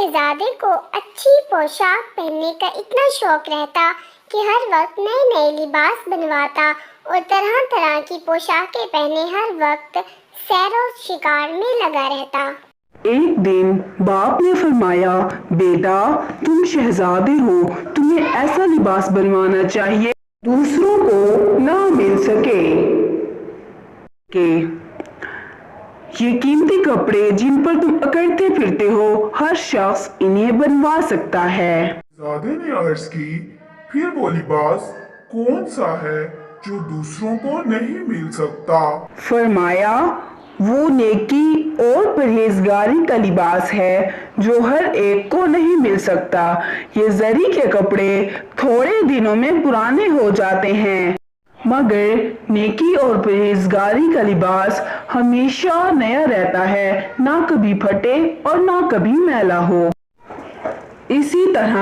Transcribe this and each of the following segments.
شہزادے کو اچھی پوشاک پہننے کا اتنا شوق رہتا کہ ہر وقت نئے نئے لباس بنواتا اور طرح طرح کی پوشاکیں پہنے ہر وقت سیر و شکار میں لگا رہتا۔ ایک دن باپ نے فرمایا، بیٹا تم شہزادے ہو، تمہیں ایسا لباس بنوانا چاہیے دوسروں کو نہ مل سکے کہ یہ قیمتی کپڑے جن پر تم اکڑتے پھرتے ہو ہر شخص انہیں بنوا سکتا ہے۔ شہزادے نے عرض کی، پھر وہ لباس کون سا ہے جو دوسروں کو نہیں مل سکتا؟ فرمایا، وہ نیکی اور پرہیزگاری کا لباس ہے جو ہر ایک کو نہیں مل سکتا۔ یہ زری کے کپڑے تھوڑے دنوں میں پرانے ہو جاتے ہیں، مگر نیکی اور پرہیزگاری کا لباس ہمیشہ نیا رہتا ہے، نہ کبھی پھٹے اور نہ کبھی میلا ہو۔ اسی طرح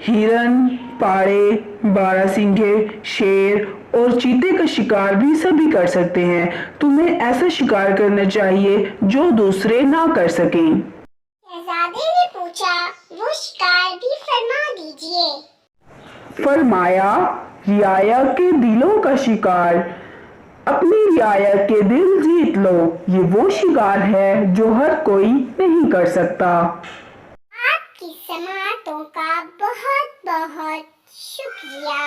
ہرن، پاڑے، باراسنگھے، شیر اور چیتے کا شکار بھی سبھی کر سکتے ہیں۔ تمہیں ایسا شکار کرنا چاہیے جو دوسرے نہ کر سکیں۔ شہزادے نے پوچھا، وہ شکار بھی فرما دیجئے۔ فرمایا، رعایا کے دلوں کا شکار۔ اپنی رعایا کے دل جیت لو، یہ وہ شکار ہے جو ہر کوئی نہیں کر سکتا۔ آپ کی سماعتوں کا بہت بہت شکریہ۔